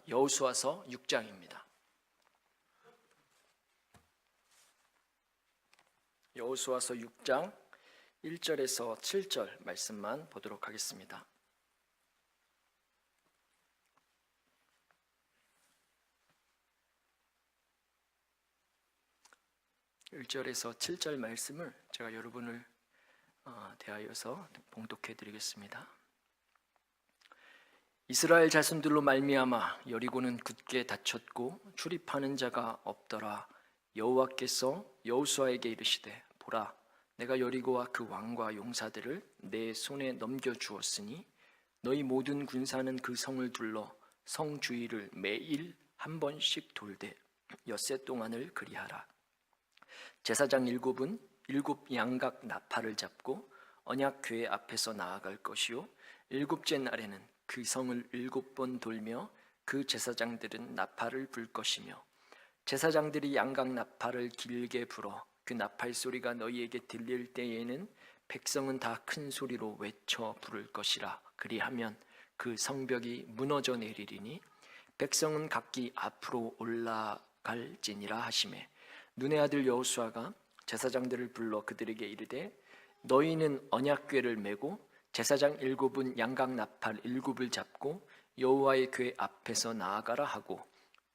여호수아서 6장입니다. 여호수아서 6장 1절에서 7절 말씀만 보도록 하겠습니다. (1절에서) 7절 말씀을 제가 여러분을 대하여서 봉독해 드리겠습니다. 이스라엘 자손들로 말미암아 여리고는 굳게 닫혔고 출입하는 자가 없더라. 여호와께서 여호수아에게 이르시되 보라, 내가 여리고와 그 왕과 용사들을 내 손에 넘겨주었으니 너희 모든 군사는 그 성을 둘러 성 주위를 매일 한 번씩 돌되 엿새 동안을 그리하라. 제사장 7은 7 양각 나팔을 잡고 언약궤 앞에서 나아갈 것이요 7째 날에는 그 성을 7번 돌며 그 제사장들은 나팔을 불 것이며 제사장들이 양각 나팔을 길게 불어 그 나팔 소리가 너희에게 들릴 때에는 백성은 다 큰 소리로 외쳐 부를 것이라. 그리하면 그 성벽이 무너져 내리리니 백성은 각기 앞으로 올라갈지니라 하시매, 눈의 아들 여호수아가 제사장들을 불러 그들에게 이르되 너희는 언약궤를 메고 제사장 7은 양각 나팔 7을 잡고 여호와의 궤 앞에서 나아가라 하고,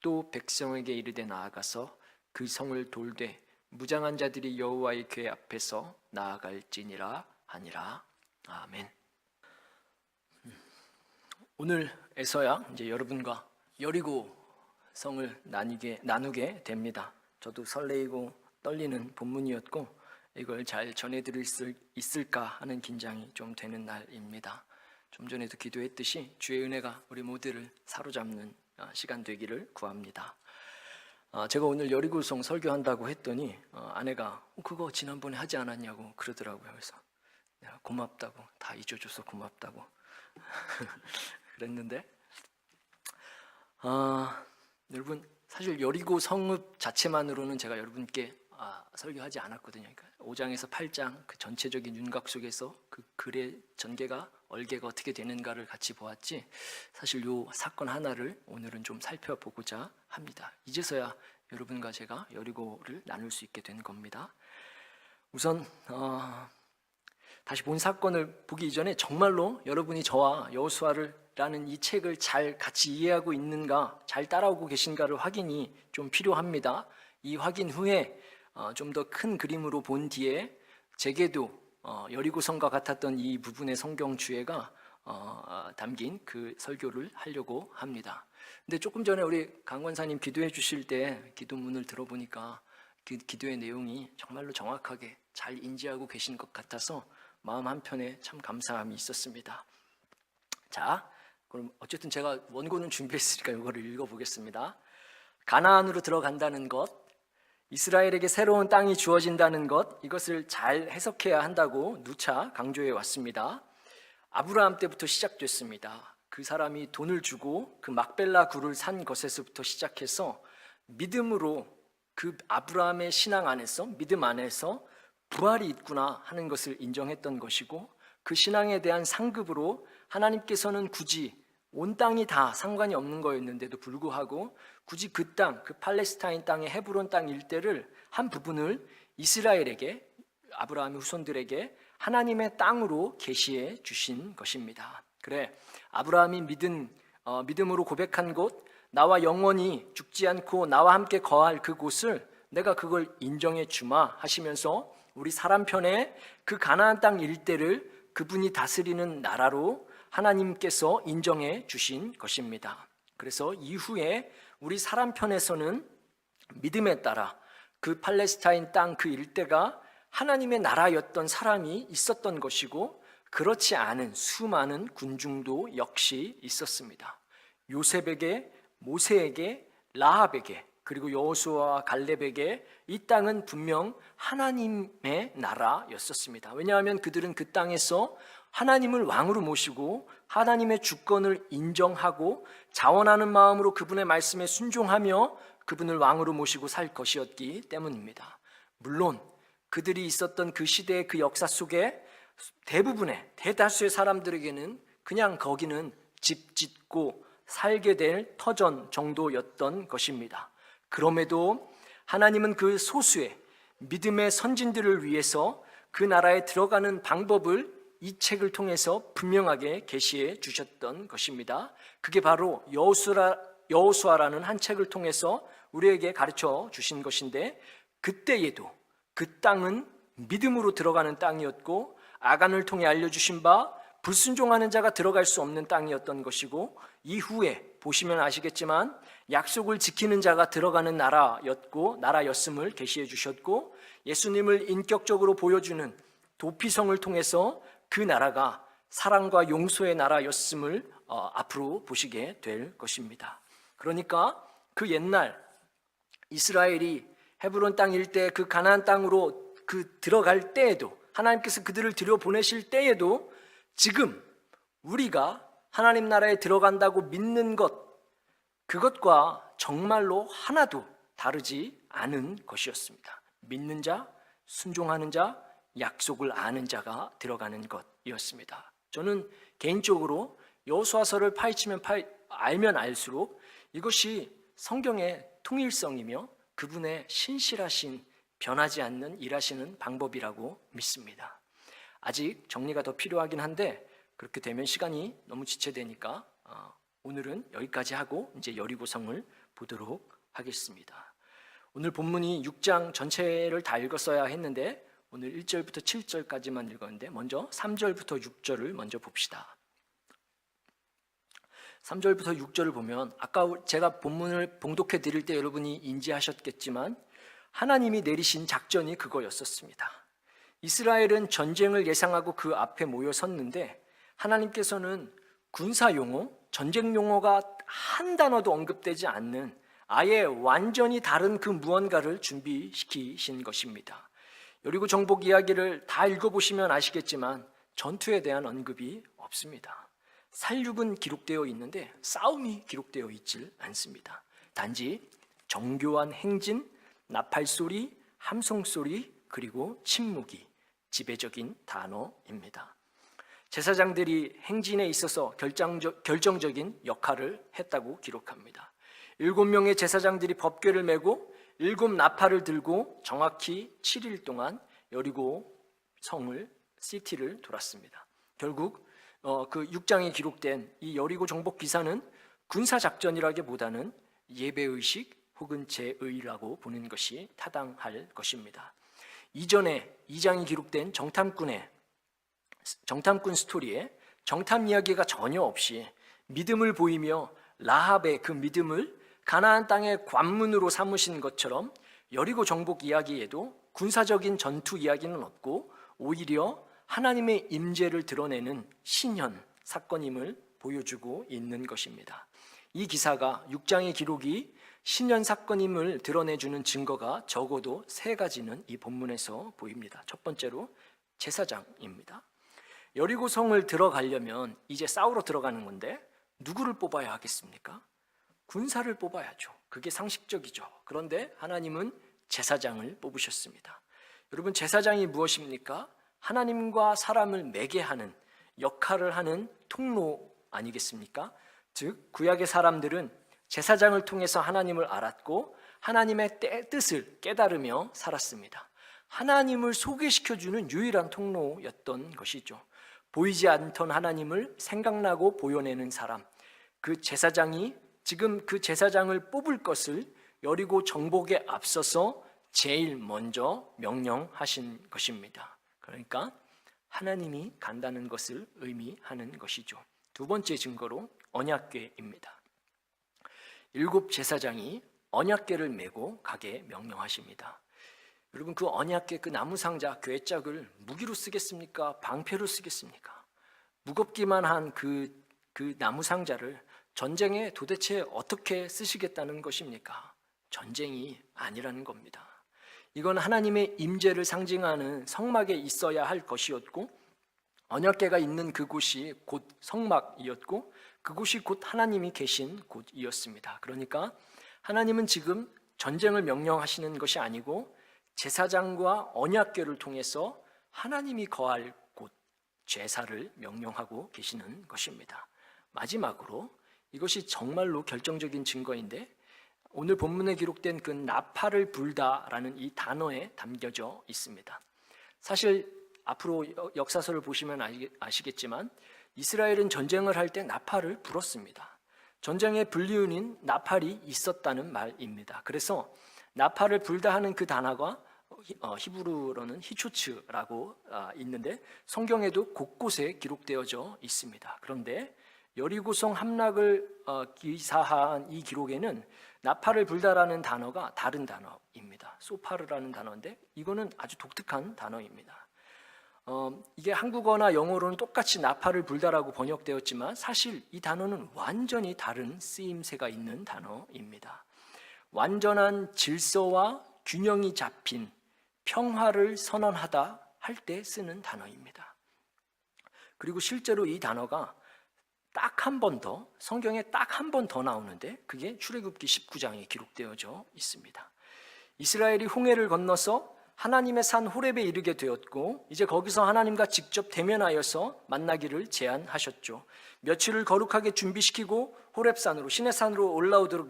또 백성에게 이르되 나아가서 그 성을 돌되 무장한 자들이 여호와의 궤 앞에서 나아갈지니라 하니라. 아멘. 오늘에서야 이제 여러분과 여리고 성을 나누게 됩니다. 저도 설레이고 떨리는 본문이었고 이걸 잘 전해드릴 수 있을까 하는 긴장이 좀 되는 날입니다. 좀 전에도 기도했듯이 주의 은혜가 우리 모두를 사로잡는 시간 되기를 구합니다. 제가 오늘 여리고성 설교한다고 했더니 아내가 그거 지난번에 하지 않았냐고 그러더라고요. 그래서 내가 고맙다고, 다 잊어줘서 고맙다고 그랬는데 여러분, 사실 여리고 성읍 자체만으로는 제가 여러분께 설교하지 않았거든요. 그러니까 5장에서 8장 그 전체적인 윤곽 속에서 그 글의 전개가 얼개가 어떻게 되는가를 같이 보았지, 사실 이 사건 하나를 오늘은 좀 살펴보고자 합니다. 이제서야 여러분과 제가 여리고를 나눌 수 있게 된 겁니다. 우선 다시 본 사건을 보기 이전에 정말로 여러분이 저와 여호수아라는 이 책을 잘 같이 이해하고 있는가, 잘 따라오고 계신가를 확인이 좀 필요합니다. 이 확인 후에 좀 더 큰 그림으로 본 뒤에 제게도 여리고성과 같았던 이 부분의 성경 주제가 담긴 그 설교를 하려고 합니다. 근데 조금 전에 우리 강 권사님 기도해 주실 때 기도문을 들어보니까 그 기도의 내용이 정말로 정확하게 잘 인지하고 계신 것 같아서 마음 한편에 참 감사함이 있었습니다. 자, 그럼 어쨌든 제가 원고는 준비했으니까 이거를 읽어보겠습니다. 가나안으로 들어간다는 것, 이스라엘에게 새로운 땅이 주어진다는 것, 이것을 잘 해석해야 한다고 누차 강조해 왔습니다. 아브라함 때부터 시작됐습니다. 그 사람이 돈을 주고 그 막벨라 굴을 산 것에서부터 시작해서 믿음으로 그 아브라함의 신앙 안에서, 믿음 안에서 부활이 있구나 하는 것을 인정했던 것이고, 그 신앙에 대한 상급으로 하나님께서는 굳이 온 땅이 다 상관이 없는 거였는데도 불구하고 굳이 그 땅, 그 팔레스타인 땅의 헤브론 땅 일대를 한 부분을 이스라엘에게, 아브라함의 후손들에게 하나님의 땅으로 계시해 주신 것입니다. 그래, 아브라함이 믿음으로 고백한 곳, 나와 영원히 죽지 않고 나와 함께 거할 그곳을 내가 그걸 인정해 주마 하시면서 우리 사람 편에 그 가나안 땅 일대를 그분이 다스리는 나라로 하나님께서 인정해 주신 것입니다. 그래서 이후에 우리 사람 편에서는 믿음에 따라 그 팔레스타인 땅 그 일대가 하나님의 나라였던 사람이 있었던 것이고, 그렇지 않은 수많은 군중도 역시 있었습니다. 요셉에게, 모세에게, 라합에게, 그리고 여호수아와 갈렙에게 이 땅은 분명 하나님의 나라였었습니다. 왜냐하면 그들은 그 땅에서 하나님을 왕으로 모시고 하나님의 주권을 인정하고 자원하는 마음으로 그분의 말씀에 순종하며 그분을 왕으로 모시고 살 것이었기 때문입니다. 물론 그들이 있었던 그 시대의 그 역사 속에 대다수의 사람들에게는 그냥 거기는 집 짓고 살게 될 터전 정도였던 것입니다. 그럼에도 하나님은 그 소수의 믿음의 선진들을 위해서 그 나라에 들어가는 방법을 이 책을 통해서 분명하게 계시해 주셨던 것입니다. 그게 바로 여호수아라는 한 책을 통해서 우리에게 가르쳐 주신 것인데, 그때에도 그 땅은 믿음으로 들어가는 땅이었고 아간을 통해 알려주신 바 불순종하는 자가 들어갈 수 없는 땅이었던 것이고, 이후에 보시면 아시겠지만 약속을 지키는 자가 들어가는 나라였음을 계시해 주셨고, 예수님을 인격적으로 보여주는 도피성을 통해서 그 나라가 사랑과 용서의 나라였음을 앞으로 보시게 될 것입니다. 그러니까 그 옛날 이스라엘이 헤브론 땅 일대 그 가나안 땅으로 들어갈 때에도, 하나님께서 그들을 들여보내실 때에도 지금 우리가 하나님 나라에 들어간다고 믿는 그것과 정말로 하나도 다르지 않은 것이었습니다. 믿는 자, 순종하는 자, 약속을 아는 자가 들어가는 것이었습니다. 저는 개인적으로 여호수아서를 알면 알수록 이것이 성경의 통일성이며 그분의 신실하신, 변하지 않는 일하시는 방법이라고 믿습니다. 아직 정리가 더 필요하긴 한데, 그렇게 되면 시간이 너무 지체되니까 오늘은 여기까지 하고 이제 여리고성을 보도록 하겠습니다. 오늘 본문이 6장 전체를 다 읽었어야 했는데 오늘 1절부터 7절까지만 읽었는데, 먼저 3절부터 6절을 먼저 봅시다. 3절부터 6절을 보면 아까 제가 본문을 봉독해 드릴 때 여러분이 인지하셨겠지만 하나님이 내리신 작전이 그거였었습니다. 이스라엘은 전쟁을 예상하고 그 앞에 모여 섰는데 하나님께서는 군사 용어, 전쟁 용어가 한 단어도 언급되지 않는 아예 완전히 다른 그 무언가를 준비시키신 것입니다. 여리고 정복 이야기를 다 읽어보시면 아시겠지만 전투에 대한 언급이 없습니다. 살육은 기록되어 있는데 싸움이 기록되어 있질 않습니다. 단지 정교한 행진, 나팔소리, 함성소리, 그리고 침묵이 지배적인 단어입니다. 제사장들이 행진에 있어서 결정적인 역할을 했다고 기록합니다. 7명의 제사장들이 법궤를 메고 7 나팔을 들고 정확히 7일 동안 여리고 성을, 시티를 돌았습니다. 결국 그 6장에 기록된 이 여리고 정복 기사는 군사작전이라기보다는 예배의식 혹은 제의라고 보는 것이 타당할 것입니다. 이전에 2장이 기록된 정탐꾼 스토리에 정탐 이야기가 전혀 없이 믿음을 보이며 라합의 그 믿음을 가나안 땅의 관문으로 삼으신 것처럼 여리고 정복 이야기에도 군사적인 전투 이야기는 없고 오히려 하나님의 임재를 드러내는 신현 사건임을 보여주고 있는 것입니다. 이 기사가 6장의 기록이 신현 사건임을 드러내주는 증거가 적어도 3가지는 이 본문에서 보입니다. 첫 번째로 제사장입니다. 여리고 성을 들어가려면 이제 싸우러 들어가는 건데 누구를 뽑아야 하겠습니까? 군사를 뽑아야죠. 그게 상식적이죠. 그런데 하나님은 제사장을 뽑으셨습니다. 여러분, 제사장이 무엇입니까? 하나님과 사람을 매개하는 역할을 하는 통로 아니겠습니까? 즉 구약의 사람들은 제사장을 통해서 하나님을 알았고 하나님의 뜻을 깨달으며 살았습니다. 하나님을 소개시켜주는 유일한 통로였던 것이죠. 보이지 않던 하나님을 생각나고 보여내는 사람, 그 제사장이 지금 그 제사장을 뽑을 것을 여리고 정복에 앞서서 제일 먼저 명령하신 것입니다. 그러니까 하나님이 간다는 것을 의미하는 것이죠. 두 번째 증거로 언약궤입니다. 7 제사장이 언약궤를 메고 가게 명령하십니다. 여러분, 그 언약궤, 그 나무상자, 궤짝을 무기로 쓰겠습니까? 방패로 쓰겠습니까? 무겁기만 한 그 나무상자를 전쟁에 도대체 어떻게 쓰시겠다는 것입니까? 전쟁이 아니라는 겁니다. 이건 하나님의 임재를 상징하는 성막에 있어야 할 것이었고 언약궤가 있는 그곳이 곧 성막이었고 그곳이 곧 하나님이 계신 곳이었습니다. 그러니까 하나님은 지금 전쟁을 명령하시는 것이 아니고 제사장과 언약궤를 통해서 하나님이 거할 곳, 제사를 명령하고 계시는 것입니다. 마지막으로 이것이 정말로 결정적인 증거인데 오늘 본문에 기록된 그 나팔을 불다라는 이 단어에 담겨져 있습니다. 사실 앞으로 역사서를 보시면 아시겠지만 이스라엘은 전쟁을 할 때 나팔을 불었습니다. 전쟁의 불리운인 나팔이 있었다는 말입니다. 그래서 나팔을 불다 하는 그 단어가 히브리어로는 히초츠라고 있는데 성경에도 곳곳에 기록되어져 있습니다. 그런데 여리고성 함락을 기사한 이 기록에는 나팔을 불다라는 단어가 다른 단어입니다. 소파르라는 단어인데 이거는 아주 독특한 단어입니다. 이게 한국어나 영어로는 똑같이 나팔을 불다라고 번역되었지만 사실 이 단어는 완전히 다른 쓰임새가 있는 단어입니다. 완전한 질서와 균형이 잡힌 평화를 선언하다 할 때 쓰는 단어입니다. 그리고 실제로 이 단어가 딱 한 번 더, 성경에 딱 한 번 더 나오는데 그게 출애굽기 19장에 기록되어져 있습니다. 이스라엘이 홍해를 건너서 하나님의 산 호렙에 이르게 되었고 이제 거기서 하나님과 직접 대면하여서 만나기를 제안하셨죠. 며칠을 거룩하게 준비시키고 호렙산으로 시내산으로 올라오도록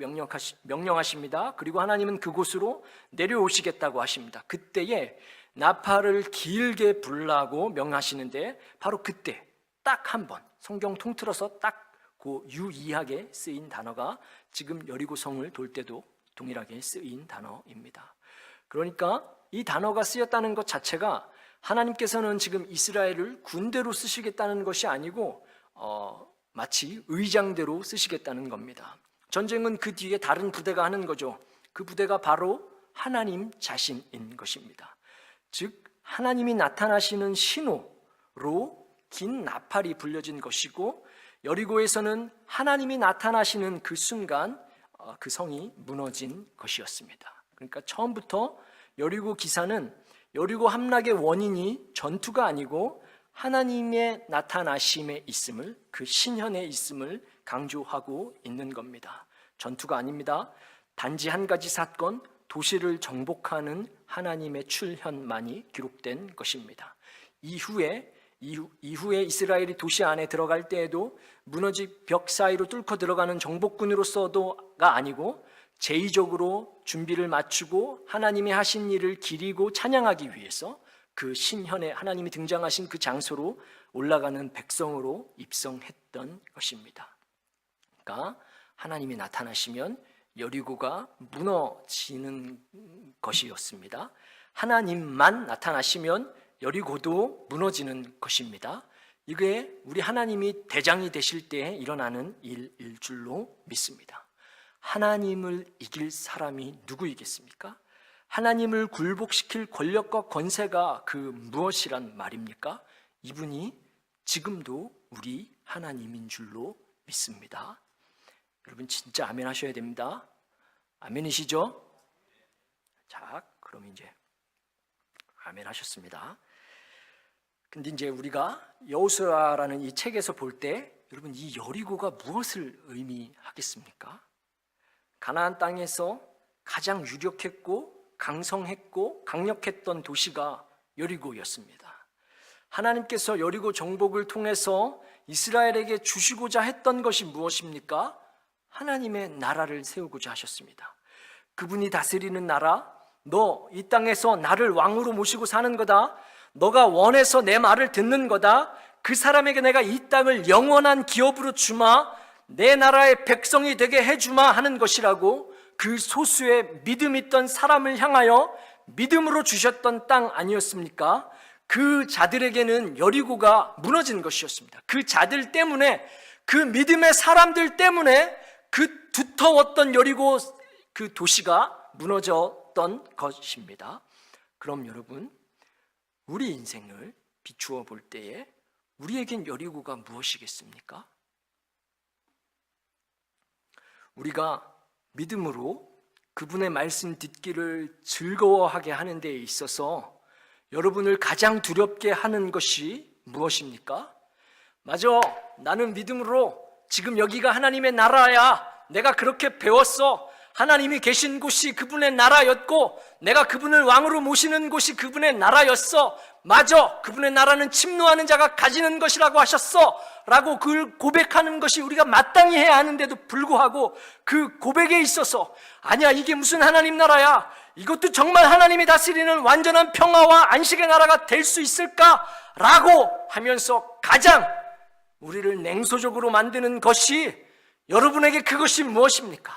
명령하십니다. 그리고 하나님은 그곳으로 내려오시겠다고 하십니다. 그때에 나팔을 길게 불라고 명하시는데 바로 그때 딱 한 번 성경 통틀어서 딱 그 유의하게 쓰인 단어가 지금 여리고성을 돌 때도 동일하게 쓰인 단어입니다. 그러니까 이 단어가 쓰였다는 것 자체가 하나님께서는 지금 이스라엘을 군대로 쓰시겠다는 것이 아니고 마치 의장대로 쓰시겠다는 겁니다. 전쟁은 그 뒤에 다른 부대가 하는 거죠. 그 부대가 바로 하나님 자신인 것입니다. 즉 하나님이 나타나시는 신호로 긴 나팔이 불려진 것이고 여리고에서는 하나님이 나타나시는 그 순간 그 성이 무너진 것이었습니다. 그러니까 처음부터 여리고 기사는 여리고 함락의 원인이 전투가 아니고 하나님의 나타나심에 있음을, 그 신현에 있음을 강조하고 있는 겁니다. 전투가 아닙니다. 단지 한 가지 사건, 도시를 정복하는 하나님의 출현만이 기록된 것입니다. 이후에 이스라엘이 도시 안에 들어갈 때에도 무너진 벽 사이로 뚫고 들어가는 정복군으로서도가 아니고 제의적으로 준비를 마치고 하나님이 하신 일을 기리고 찬양하기 위해서 그 신현에 하나님이 등장하신 그 장소로 올라가는 백성으로 입성했던 것입니다. 그러니까 하나님이 나타나시면 여리고가 무너지는 것이었습니다. 하나님만 나타나시면 여리고도 무너지는 것입니다. 이게 우리 하나님이 대장이 되실 때에 일어나는 일일 줄로 믿습니다. 하나님을 이길 사람이 누구이겠습니까? 하나님을 굴복시킬 권력과 권세가 그 무엇이란 말입니까? 이분이 지금도 우리 하나님인 줄로 믿습니다. 여러분 진짜 아멘 하셔야 됩니다. 아멘이시죠? 자, 그럼 이제 아멘 하셨습니다. 근데 이제 우리가 여호수아라는 이 책에서 볼 때 여러분 이 여리고가 무엇을 의미하겠습니까? 가나안 땅에서 가장 유력했고 강성했고 강력했던 도시가 여리고였습니다. 하나님께서 여리고 정복을 통해서 이스라엘에게 주시고자 했던 것이 무엇입니까? 하나님의 나라를 세우고자 하셨습니다. 그분이 다스리는 나라, 너 이 땅에서 나를 왕으로 모시고 사는 거다. 너가 원해서 내 말을 듣는 거다. 그 사람에게 내가 이 땅을 영원한 기업으로 주마, 내 나라의 백성이 되게 해주마 하는 것이라고 그 소수의 믿음 있던 사람을 향하여 믿음으로 주셨던 땅 아니었습니까? 그 자들에게는 여리고가 무너진 것이었습니다. 그 자들 때문에, 그 믿음의 사람들 때문에 그 두터웠던 여리고 그 도시가 무너졌던 것입니다. 그럼 여러분, 우리 인생을 비추어 볼 때에 우리에겐 여리고가 무엇이겠습니까? 우리가 믿음으로 그분의 말씀 듣기를 즐거워하게 하는 데 있어서 여러분을 가장 두렵게 하는 것이 무엇입니까? 맞아, 나는 믿음으로 지금 여기가 하나님의 나라야. 내가 그렇게 배웠어. 하나님이 계신 곳이 그분의 나라였고 내가 그분을 왕으로 모시는 곳이 그분의 나라였어. 맞아, 그분의 나라는 침노하는 자가 가지는 것이라고 하셨어 라고 그걸 고백하는 것이 우리가 마땅히 해야 하는데도 불구하고 그 고백에 있어서 아니야, 이게 무슨 하나님 나라야, 이것도 정말 하나님이 다스리는 완전한 평화와 안식의 나라가 될 수 있을까? 라고 하면서 가장 우리를 냉소적으로 만드는 것이, 여러분에게 그것이 무엇입니까?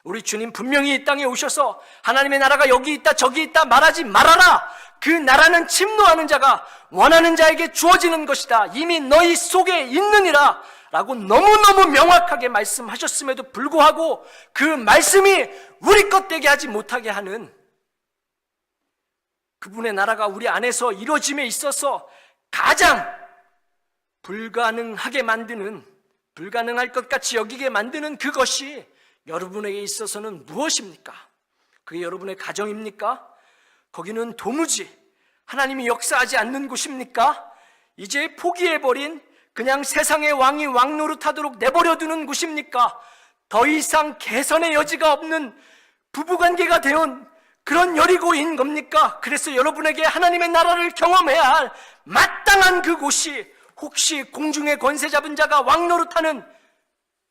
우리 주님 분명히 이 땅에 오셔서 하나님의 나라가 여기 있다 저기 있다 말하지 말아라. 그 나라는 침노하는 자가 원하는 자에게 주어지는 것이다. 이미 너희 속에 있느니라 라고 너무너무 명확하게 말씀하셨음에도 불구하고 그 말씀이 우리 것 되게 하지 못하게 하는, 그분의 나라가 우리 안에서 이루어짐에 있어서 가장 불가능하게 만드는, 불가능할 것 같이 여기게 만드는 그것이 여러분에게 있어서는 무엇입니까? 그게 여러분의 가정입니까? 거기는 도무지 하나님이 역사하지 않는 곳입니까? 이제 포기해버린, 그냥 세상의 왕이 왕노릇하도록 내버려두는 곳입니까? 더 이상 개선의 여지가 없는 부부관계가 되온 그런 여리고인 겁니까? 그래서 여러분에게 하나님의 나라를 경험해야 할 마땅한 그곳이 혹시 공중의 권세 잡은 자가 왕노릇하는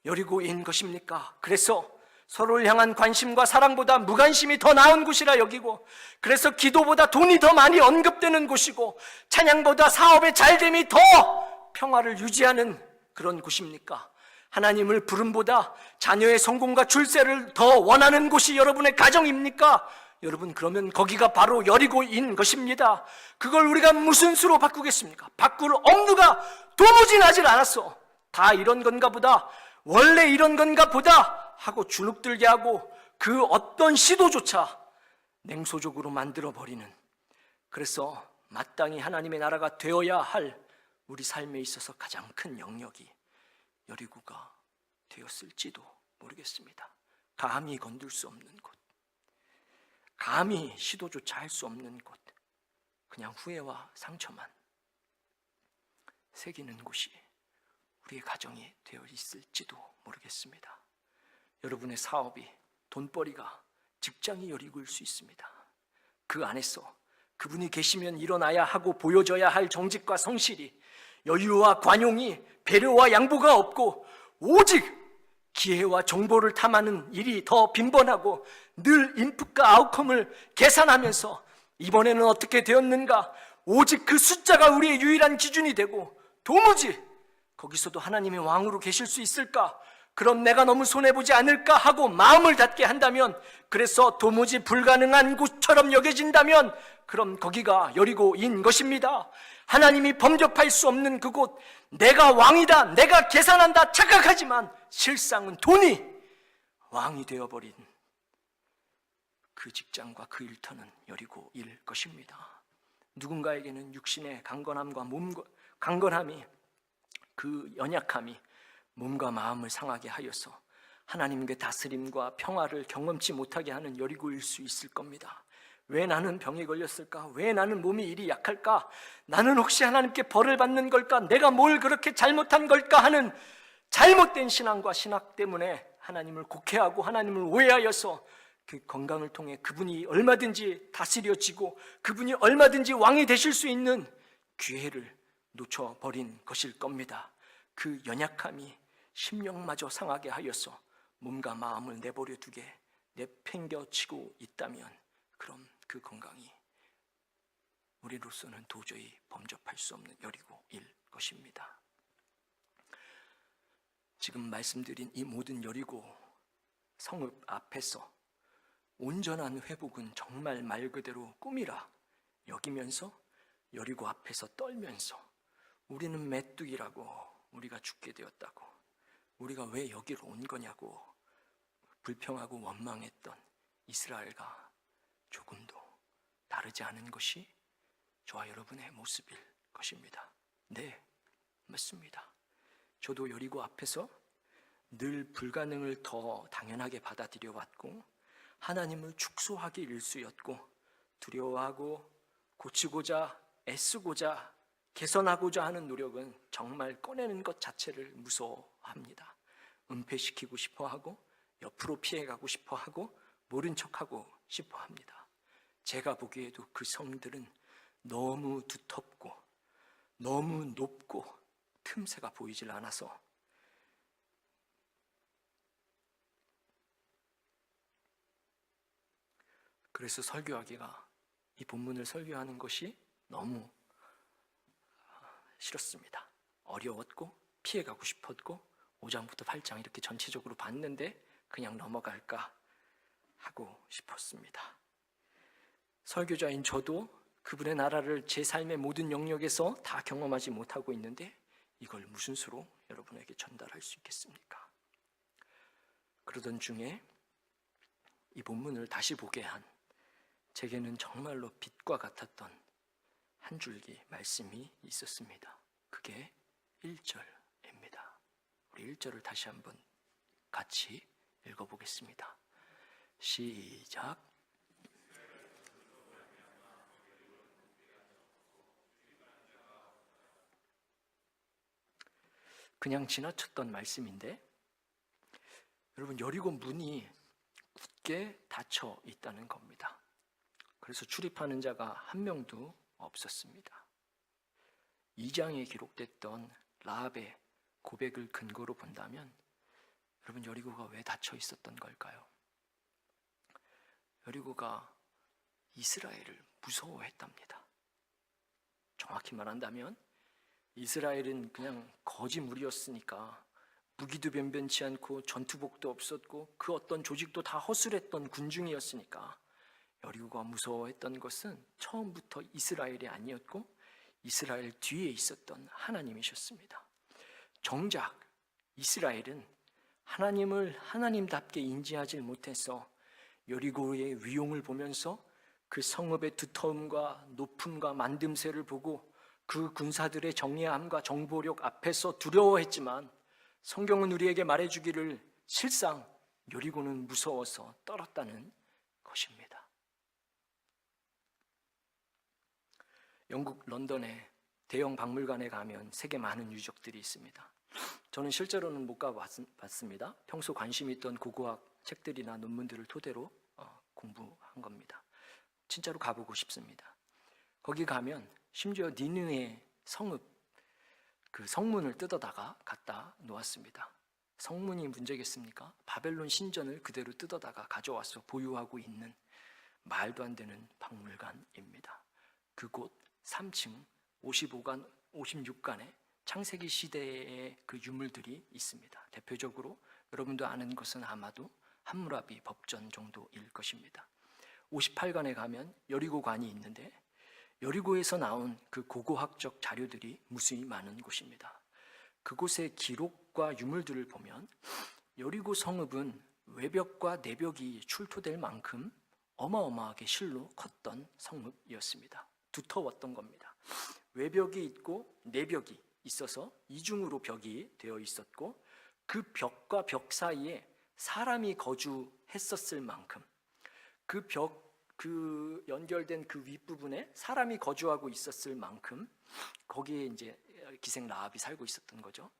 여리고인 것입니까? 그래서 서로를 향한 관심과 사랑보다 무관심이 더 나은 곳이라 여기고, 그래서 기도보다 돈이 더 많이 언급되는 곳이고, 찬양보다 사업의 잘됨이 더 평화를 유지하는 그런 곳입니까? 하나님을 부름보다 자녀의 성공과 출세를 더 원하는 곳이 여러분의 가정입니까? 여러분, 그러면 거기가 바로 여리고인 것입니다. 그걸 우리가 무슨 수로 바꾸겠습니까? 바꿀 엄두가 도무지 나질 않았어. 다 이런 건가 보다, 원래 이런 건가 보다 하고 주눅들게 하고 그 어떤 시도조차 냉소적으로 만들어버리는, 그래서 마땅히 하나님의 나라가 되어야 할 우리 삶에 있어서 가장 큰 영역이 여리고가 되었을지도 모르겠습니다. 감히 건들 수 없는 곳, 감히 시도조차 할 수 없는 곳, 그냥 후회와 상처만 새기는 곳이 우리의 가정이 되어 있을지도 모르겠습니다. 여러분의 사업이, 돈벌이가, 직장이 여리고일 수 있습니다. 그 안에서 그분이 계시면 일어나야 하고 보여져야 할 정직과 성실이, 여유와 관용이, 배려와 양보가 없고 오직 기회와 정보를 탐하는 일이 더 빈번하고 늘 인풋과 아웃컴을 계산하면서 이번에는 어떻게 되었는가, 오직 그 숫자가 우리의 유일한 기준이 되고, 도무지 거기서도 하나님의 왕으로 계실 수 있을까? 그럼 내가 너무 손해보지 않을까 하고 마음을 닫게 한다면, 그래서 도무지 불가능한 곳처럼 여겨진다면, 그럼 거기가 여리고인 것입니다. 하나님이 범접할 수 없는 그곳, 내가 왕이다, 내가 계산한다 착각하지만 실상은 돈이 왕이 되어버린 그 직장과 그 일터는 여리고일 것입니다. 누군가에게는 육신의 강건함이, 그 연약함이 몸과 마음을 상하게 하여서 하나님의 다스림과 평화를 경험치 못하게 하는 여리고일 수 있을 겁니다. 왜 나는 병에 걸렸을까? 왜 나는 몸이 이리 약할까? 나는 혹시 하나님께 벌을 받는 걸까? 내가 뭘 그렇게 잘못한 걸까? 하는 잘못된 신앙과 신학 때문에 하나님을 곡해하고 하나님을 오해하여서 그 건강을 통해 그분이 얼마든지 다스려지고 그분이 얼마든지 왕이 되실 수 있는 기회를 놓쳐버린 것일 겁니다. 그 연약함이 심령마저 상하게 하여서 몸과 마음을 내버려 두게 내팽겨치고 있다면, 그럼 그 건강이 우리로서는 도저히 범접할 수 없는 여리고일 것입니다. 지금 말씀드린 이 모든 여리고 성읍 앞에서 온전한 회복은 정말 말 그대로 꿈이라 여기면서 여리고 앞에서 떨면서 우리는 메뚜기라고, 우리가 죽게 되었다고, 우리가 왜 여기로 온 거냐고 불평하고 원망했던 이스라엘과 조금도 다르지 않은 것이 저와 여러분의 모습일 것입니다. 네, 맞습니다. 저도 여리고 앞에서 늘 불가능을 더 당연하게 받아들여 왔고, 하나님을 축소하기 일쑤였고, 두려워하고 고치고자 애쓰고자 개선하고자 하는 노력은 정말 꺼내는 것 자체를 무서워합니다. 은폐시키고 싶어하고 옆으로 피해가고 싶어하고 모른 척하고 싶어합니다. 제가 보기에도 그 성들은 너무 두텁고 너무 높고 틈새가 보이질 않아서 그래서 설교하기가 이 본문을 설교하는 것이 너무 싫었습니다. 어려웠고 피해가고 싶었고 5장부터 8장 이렇게 전체적으로 봤는데 그냥 넘어갈까 하고 싶었습니다. 설교자인 저도 그분의 나라를 제 삶의 모든 영역에서 다 경험하지 못하고 있는데 이걸 무슨 수로 여러분에게 전달할 수 있겠습니까? 그러던 중에 이 본문을 다시 보게 한 제게는 정말로 빛과 같았던 한 줄기 말씀이 있었습니다. 그게 1절입니다. 우리 1절을 다시 한번 같이 읽어보겠습니다. 시작. 그냥 지나쳤던 말씀인데 여러분, 여리고 문이 굳게 닫혀 있다는 겁니다. 그래서 출입하는 자가 한 명도 없었습니다. 2장에 기록됐던 라합의 고백을 근거로 본다면 여러분, 여리고가 왜 닫혀 있었던 걸까요? 여리고가 이스라엘을 무서워했답니다. 정확히 말한다면 이스라엘은 그냥 거지 무리였으니까 무기도 변변치 않고 전투복도 없었고 그 어떤 조직도 다 허술했던 군중이었으니까 여리고가 무서워했던 것은 처음부터 이스라엘이 아니었고 이스라엘 뒤에 있었던 하나님이셨습니다. 정작 이스라엘은 하나님을 하나님답게 인지하지 못해서 여리고의 위용을 보면서 그 성읍의 두터움과 높음과 만듦새를 보고 그 군사들의 정예함과 정보력 앞에서 두려워했지만 성경은 우리에게 말해주기를 실상 여리고는 무서워서 떨었다는 것입니다. 영국 런던의 대형 박물관에 가면 세계 많은 유적들이 있습니다. 저는 실제로는 못 가봤습니다. 평소 관심 있던 고고학 책들이나 논문들을 토대로 공부한 겁니다. 진짜로 가보고 싶습니다. 거기 가면 심지어 니느웨 성읍 그 성문을 뜯어다가 갖다 놓았습니다. 성문이 문제겠습니까? 바벨론 신전을 그대로 뜯어다가 가져와서 보유하고 있는 말도 안 되는 박물관입니다. 그곳 3층 55간, 56간에 창세기 시대의 그 유물들이 있습니다. 대표적으로 여러분도 아는 것은 아마도 함무라비 법전 정도일 것입니다. 58간에 가면 여리고관이 있는데 여리고에서 나온 그 고고학적 자료들이 무수히 많은 곳입니다. 그곳의 기록과 유물들을 보면 여리고 성읍은 외벽과 내벽이 출토될 만큼 어마어마하게 실로 컸던 성읍이었습니다. 두터웠던 겁니다. 외벽이 있고 내벽이 있어서 이중으로 벽이 되어 있었고 그 벽과 벽 사이에 사람이 거주했었을 만큼 그 연결된 그 윗부분에 사람이 거주하고 있었을 만큼 거기에 이제 기생 라합이 살고 있었던 거죠.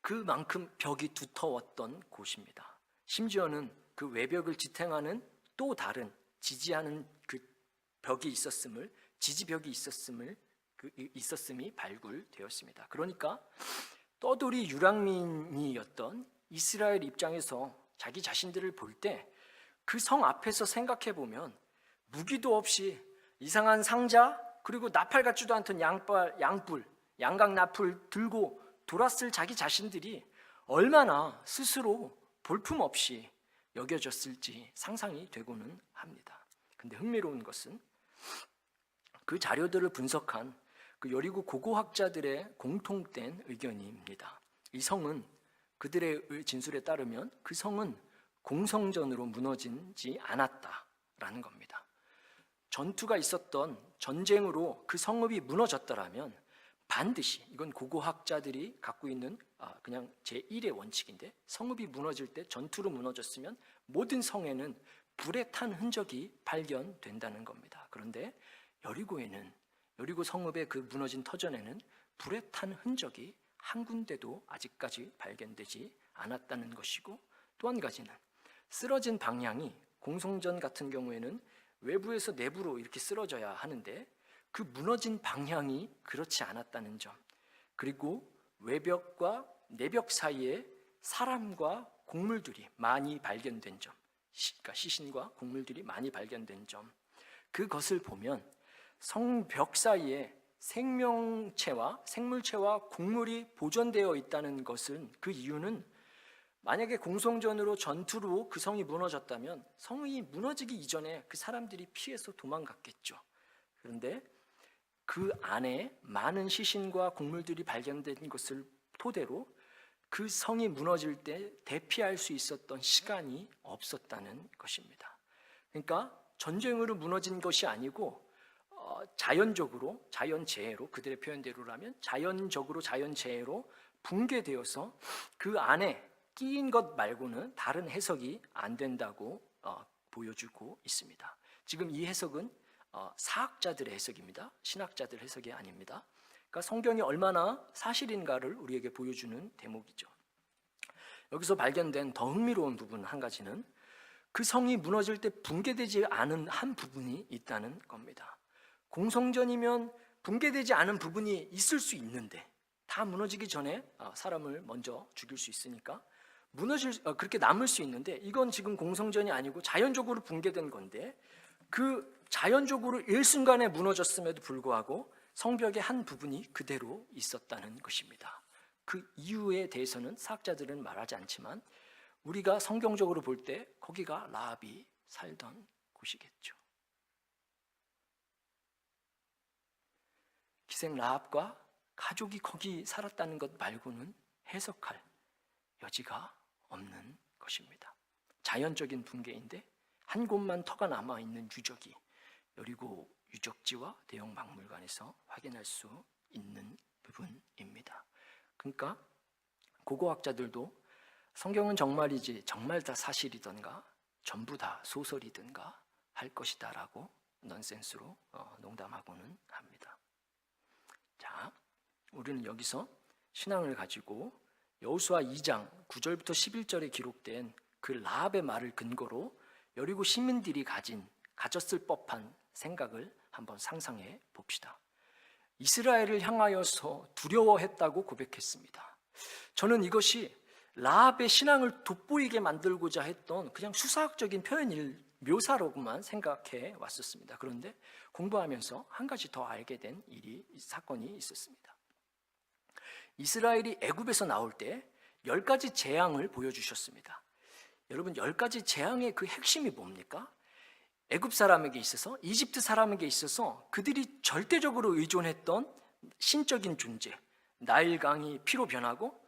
그만큼 벽이 두터웠던 곳입니다. 심지어는 그 외벽을 지탱하는 또 다른 지지하는 그 벽이 있었음을 지지벽이 있었음이 발굴되었습니다. 그러니까 떠돌이 유랑민이었던 이스라엘 입장에서 자기 자신들을 볼 때 그 성 앞에서 생각해 보면 무기도 없이 이상한 상자 그리고 나팔 같지도 않던 양각 나풀 들고 돌았을 자기 자신들이 얼마나 스스로 볼품없이 여겨졌을지 상상이 되고는 합니다. 근데 흥미로운 것은 그 자료들을 분석한 그 여리고 고고학자들의 공통된 의견입니다. 이 성은 그들의 진술에 따르면 그 성은 공성전으로 무너지지 않았다라는 겁니다. 전투가 있었던 전쟁으로 그 성읍이 무너졌더라면 반드시 이건 고고학자들이 갖고 있는 그냥 제1의 원칙인데 성읍이 무너질 때 전투로 무너졌으면 모든 성에는 불에 탄 흔적이 발견된다는 겁니다. 그런데 여리고 성읍의 그 무너진 터전에는 불에 탄 흔적이 한 군데도 아직까지 발견되지 않았다는 것이고 또 한 가지는 쓰러진 방향이 공성전 같은 경우에는 외부에서 내부로 이렇게 쓰러져야 하는데 그 무너진 방향이 그렇지 않았다는 점 그리고 외벽과 내벽 사이에 사람과 곡물들이 많이 발견된 점, 그러니까 시신과 곡물들이 많이 발견된 점, 그것을 보면 성벽 사이에 생물체와 곡물이 보존되어 있다는 것은, 그 이유는 만약에 공성전으로 전투로 그 성이 무너졌다면 성이 무너지기 이전에 그 사람들이 피해서 도망갔겠죠. 그런데 그 안에 많은 시신과 곡물들이 발견된 것을 토대로 그 성이 무너질 때 대피할 수 있었던 시간이 없었다는 것입니다. 그러니까 전쟁으로 무너진 것이 아니고 자연적으로, 자연재해로, 그들의 표현대로라면 자연적으로, 자연재해로 붕괴되어서 그 안에 끼인 것 말고는 다른 해석이 안 된다고 보여주고 있습니다. 지금 이 해석은 사학자들의 해석입니다. 신학자들 해석이 아닙니다. 그러니까 성경이 얼마나 사실인가를 우리에게 보여주는 대목이죠. 여기서 발견된 더 흥미로운 부분 한 가지는 그 성이 무너질 때 붕괴되지 않은 한 부분이 있다는 겁니다. 공성전이면 붕괴되지 않은 부분이 있을 수 있는데, 다 무너지기 전에 사람을 먼저 죽일 수 있으니까 그렇게 남을 수 있는데, 이건 지금 공성전이 아니고 자연적으로 붕괴된 건데, 그 자연적으로 일순간에 무너졌음에도 불구하고 성벽의 한 부분이 그대로 있었다는 것입니다. 그 이유에 대해서는 사학자들은 말하지 않지만 우리가 성경적으로 볼 때 거기가 라합이 살던 곳이겠죠. 기생 라합과 가족이 거기 살았다는 것 말고는 해석할 여지가 없는 것입니다. 자연적인 붕괴인데 한 곳만 터가 남아있는 유적이 여리고 유적지와 대형 박물관에서 확인할 수 있는 부분입니다. 그러니까 고고학자들도 성경은 정말이지 정말 다 사실이던가 전부 다 소설이든가 할 것이다 라고 넌센스로 농담하고는 합니다. 자, 우리는 여기서 신앙을 가지고 여호수아 2장 9절부터 11절에 기록된 그 라합의 말을 근거로 여리고 시민들이 가졌을 법한 생각을 한번 상상해 봅시다. 이스라엘을 향하여서 두려워했다고 고백했습니다. 저는 이것이 라합의 신앙을 돋보이게 만들고자 했던 그냥 수사학적인 묘사로만 생각해 왔었습니다. 그런데 공부하면서 한 가지 더 알게 된 사건이 있었습니다. 이스라엘이 애굽에서 나올 때 10가지 재앙을 보여주셨습니다. 여러분, 10가지 재앙의 그 핵심이 뭡니까? 애굽 사람에게 있어서, 이집트 사람에게 있어서 그들이 절대적으로 의존했던 신적인 존재, 나일강이 피로 변하고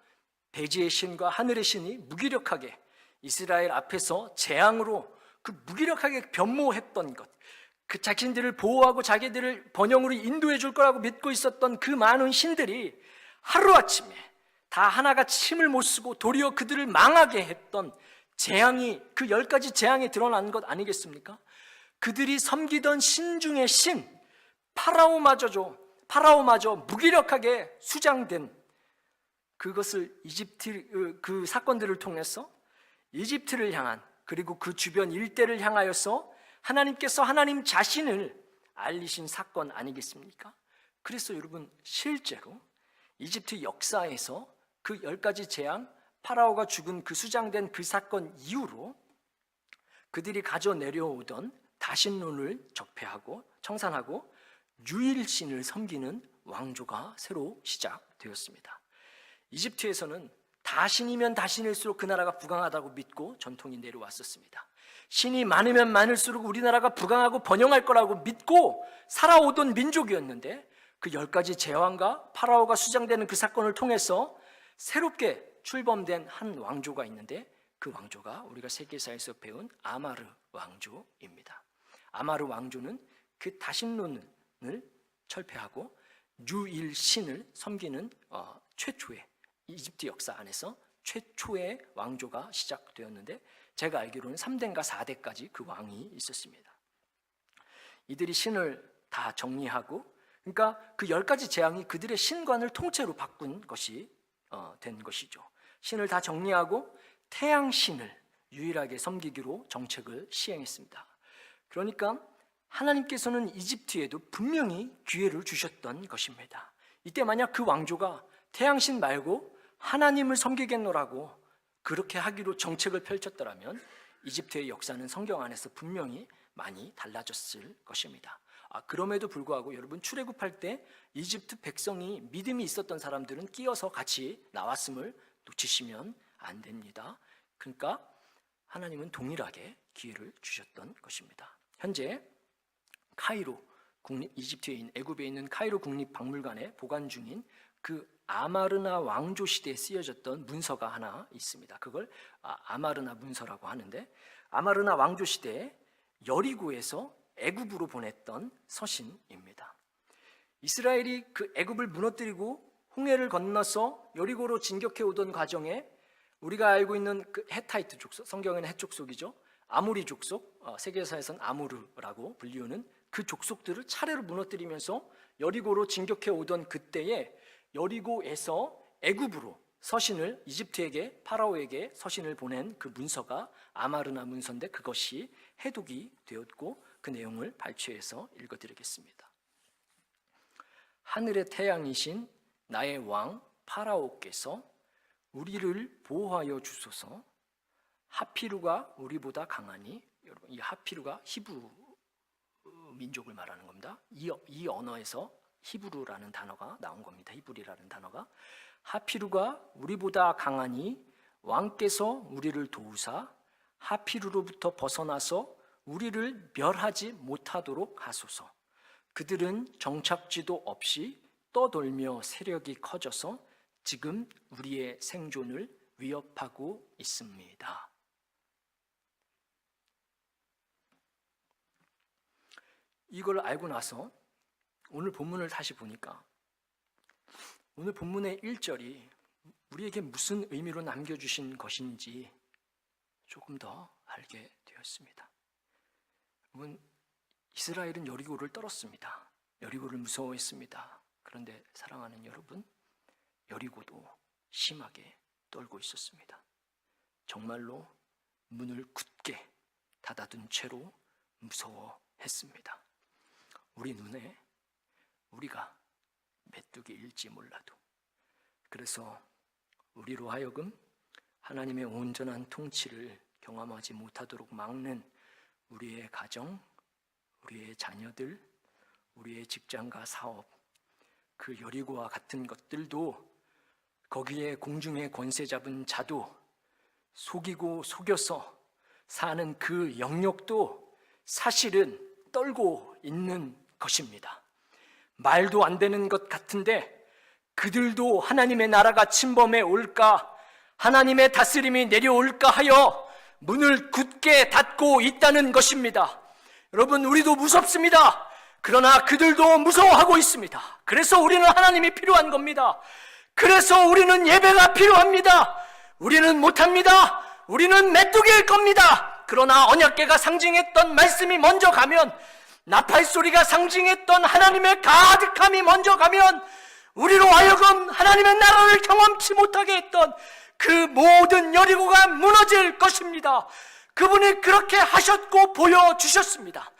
대지의 신과 하늘의 신이 무기력하게 이스라엘 앞에서 재앙으로 그 무기력하게 변모했던 것, 그 자신들을 보호하고 자기들을 번영으로 인도해 줄 거라고 믿고 있었던 그 많은 신들이 하루아침에 다 하나같이 힘을 못 쓰고 도리어 그들을 망하게 했던 재앙이, 그 10가지 재앙이 드러난 것 아니겠습니까? 그들이 섬기던 신 중의 신 파라오마저 무기력하게 수장된 그것을 그 사건들을 통해서 이집트를 향한, 그리고 그 주변 일대를 향하여서 하나님께서 하나님 자신을 알리신 사건 아니겠습니까? 그래서 여러분, 실제로 이집트 역사에서 그 10가지 재앙, 파라오가 죽은 그 수장된 그 사건 이후로 그들이 가져 내려오던 다신론을 적폐하고 청산하고 유일신을 섬기는 왕조가 새로 시작되었습니다. 이집트에서는 다신이면 다신일수록 그 나라가 부강하다고 믿고 전통이 내려왔었습니다. 신이 많으면 많을수록 우리나라가 부강하고 번영할 거라고 믿고 살아오던 민족이었는데, 그 10가지 재앙과 파라오가 수장되는 그 사건을 통해서 새롭게 출범된 한 왕조가 있는데, 그 왕조가 우리가 세계사에서 배운 아마르 왕조입니다. 아마르 왕조는 그 다신론을 철폐하고 유일신을 섬기는 최초의, 이집트 역사 안에서 최초의 왕조가 시작되었는데, 제가 알기로는 3대인가 4대까지 그 왕이 있었습니다. 이들이 신을 다 정리하고, 그러니까 그 10가지 재앙이 그들의 신관을 통째로 바꾼 것이 된 것이죠. 신을 다 정리하고 태양신을 유일하게 섬기기로 정책을 시행했습니다. 그러니까 하나님께서는 이집트에도 분명히 기회를 주셨던 것입니다. 이때 만약 그 왕조가 태양신 말고 하나님을 섬기겠노라고 그렇게 하기로 정책을 펼쳤더라면 이집트의 역사는 성경 안에서 분명히 많이 달라졌을 것입니다. 그럼에도 불구하고 여러분, 출애굽할 때 이집트 백성이 믿음이 있었던 사람들은 끼어서 같이 나왔음을 놓치시면 안 됩니다. 그러니까 하나님은 동일하게 기회를 주셨던 것입니다. 현재 카이로 이집트에 있는, 애굽에 있는 카이로 국립박물관에 보관 중인 그 아마르나 왕조 시대에 쓰여졌던 문서가 하나 있습니다. 그걸 아마르나 문서라고 하는데, 아마르나 왕조 시대에 여리고에서 애굽으로 보냈던 서신입니다. 이스라엘이 그 애굽을 무너뜨리고 홍해를 건너서 여리고로 진격해 오던 과정에 우리가 알고 있는 그 헤타이트 족속, 성경에는 헷족속이죠. 아모리 족속, 세계사에서는 아모르라고 불리우는 그 족속들을 차례로 무너뜨리면서 여리고로 진격해 오던 그때에 여리고에서 애굽으로 서신을, 이집트에게, 파라오에게 서신을 보낸 그 문서가 아마르나 문서인데, 그것이 해독이 되었고 그 내용을 발췌해서 읽어드리겠습니다. 하늘의 태양이신 나의 왕 파라오께서 우리를 보호하여 주소서. 하피루가 우리보다 강하니, 여러분, 이 하피루가 히브리 민족을 말하는 겁니다. 이 언어에서 히브루라는 단어가 나온 겁니다. 히브리라는 단어가. 하피루가 우리보다 강하니 왕께서 우리를 도우사 하피루로부터 벗어나서 우리를 멸하지 못하도록 하소서. 그들은 정착지도 없이 떠돌며 세력이 커져서 지금 우리의 생존을 위협하고 있습니다. 이걸 알고 나서 오늘 본문을 다시 보니까 오늘 본문의 1절이 우리에게 무슨 의미로 남겨주신 것인지 조금 더 알게 되었습니다. 여러분, 이스라엘은 여리고를 떨었습니다. 여리고를 무서워했습니다. 그런데 사랑하는 여러분, 여리고도 심하게 떨고 있었습니다. 정말로 문을 굳게 닫아둔 채로 무서워했습니다. 우리 눈에 우리가 메뚜기일지 몰라도, 그래서 우리로 하여금 하나님의 온전한 통치를 경험하지 못하도록 막는 우리의 가정, 우리의 자녀들, 우리의 직장과 사업, 그 여리고와 같은 것들도, 거기에 공중의 권세 잡은 자도, 속이고 속여서 사는 그 영역도 사실은 떨고 있는 것입니다. 말도 안 되는 것 같은데 그들도 하나님의 나라가 침범해 올까, 하나님의 다스림이 내려올까 하여 문을 굳게 닫고 있다는 것입니다. 여러분, 우리도 무섭습니다. 그러나 그들도 무서워하고 있습니다. 그래서 우리는 하나님이 필요한 겁니다. 그래서 우리는 예배가 필요합니다. 우리는 못합니다. 우리는 메뚜기일 겁니다. 그러나 언약궤가 상징했던 말씀이 먼저 가면, 나팔소리가 상징했던 하나님의 가득함이 먼저 가면, 우리로 하여금 하나님의 나라를 경험치 못하게 했던 그 모든 여리고가 무너질 것입니다. 그분이 그렇게 하셨고 보여주셨습니다.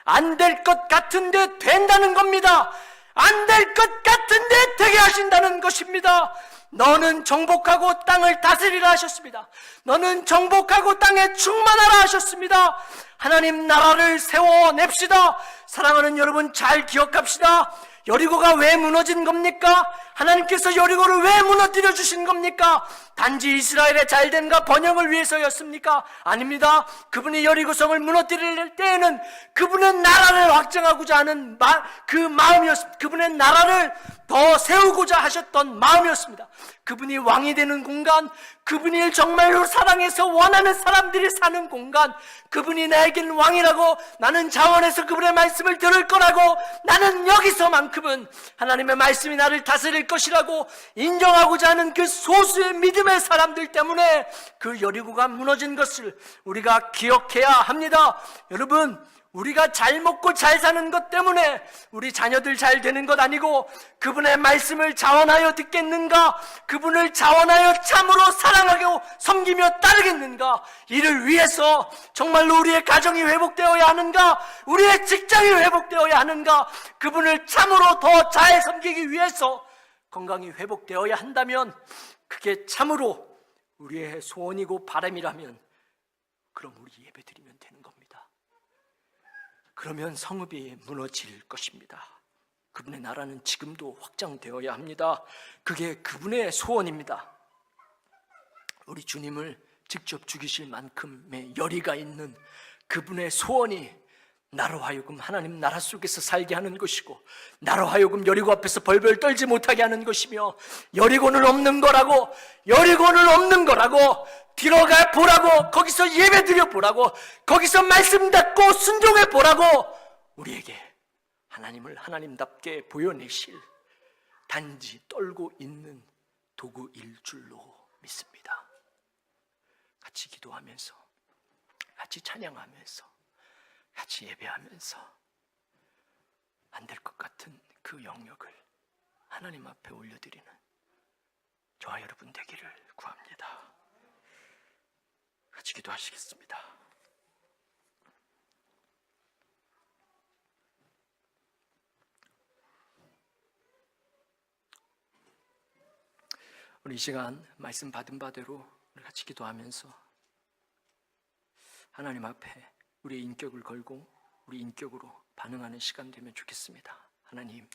안 될 것 같은데 된다는 겁니다. 안 될 것 같은데 되게 하신다는 것입니다. 너는 정복하고 땅을 다스리라 하셨습니다. 너는 정복하고 땅에 충만하라 하셨습니다. 하나님 나라를 세워냅시다. 사랑하는 여러분, 잘 기억합시다. 여리고가 왜 무너진 겁니까? 하나님께서 여리고를 왜 무너뜨려 주신 겁니까? 단지 이스라엘의 잘됨과 번영을 위해서였습니까? 아닙니다. 그분이 여리고성을 무너뜨릴 때에는 그분의 나라를 확정하고자 하는 그 마음이었습니다. 그분의 나라를 더 세우고자 하셨던 마음이었습니다. 그분이 왕이 되는 공간, 그분이 정말로 사랑해서 원하는 사람들이 사는 공간, 그분이 나에겐 왕이라고, 나는 자원해서 그분의 말씀을 들을 거라고, 나는 여기서만큼은 하나님의 말씀이 나를 다스릴 것이라고 인정하고자 하는 그 소수의 믿음의 사람들 때문에 그 여리고가 무너진 것을 우리가 기억해야 합니다. 여러분, 우리가 잘 먹고 잘 사는 것 때문에 우리 자녀들 잘 되는 것 아니고, 그분의 말씀을 자원하여 듣겠는가, 그분을 자원하여 참으로 사랑하고 섬기며 따르겠는가, 이를 위해서 정말로 우리의 가정이 회복되어야 하는가, 우리의 직장이 회복되어야 하는가, 그분을 참으로 더 잘 섬기기 위해서 건강이 회복되어야 한다면, 그게 참으로 우리의 소원이고 바람이라면, 그럼 우리 예배드리면 되는 겁니다. 그러면 성읍이 무너질 것입니다. 그분의 나라는 지금도 확장되어야 합니다. 그게 그분의 소원입니다. 우리 주님을 직접 죽이실 만큼의 열의가 있는 그분의 소원이 나로 하여금 하나님 나라 속에서 살게 하는 것이고, 나로 하여금 여리고 앞에서 벌벌 떨지 못하게 하는 것이며, 여리고는 없는 거라고, 여리고는 없는 거라고, 들어가 보라고, 거기서 예배 드려 보라고, 거기서 말씀 듣고 순종해 보라고, 우리에게 하나님을 하나님답게 보여내실 단지 떨고 있는 도구일 줄로 믿습니다. 같이 기도하면서, 같이 찬양하면서, 같이 예배하면서 안 될 것 같은 그 영역을 하나님 앞에 올려드리는 저와 여러분 되기를 구합니다. 같이 기도하시겠습니다. 우리 이 시간 말씀 받은 바대로 우리 같이 기도하면서 하나님 앞에 우리의 인격을 걸고 우리 인격으로 반응하는 시간 되면 좋겠습니다. 하나님,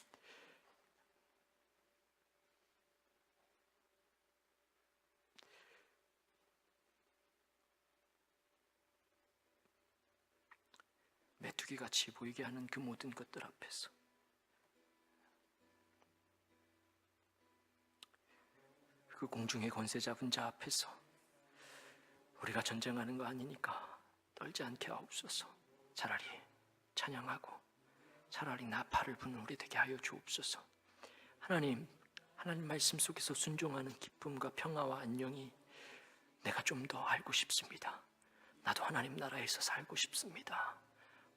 메뚜기같이 보이게 하는 그 모든 것들 앞에서, 그 공중의 권세 잡은 자 앞에서 우리가 전쟁하는 거 아니니까 떨지 않게 하옵소서. 차라리 찬양하고 차라리 나팔을 부는 우리 되게 하여 주옵소서. 하나님 말씀 속에서 순종하는 기쁨과 평화와 안녕이 내가 좀 더 알고 싶습니다. 나도 하나님 나라에서 살고 싶습니다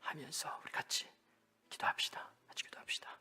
하면서 우리 같이 기도합시다. 같이 기도합시다.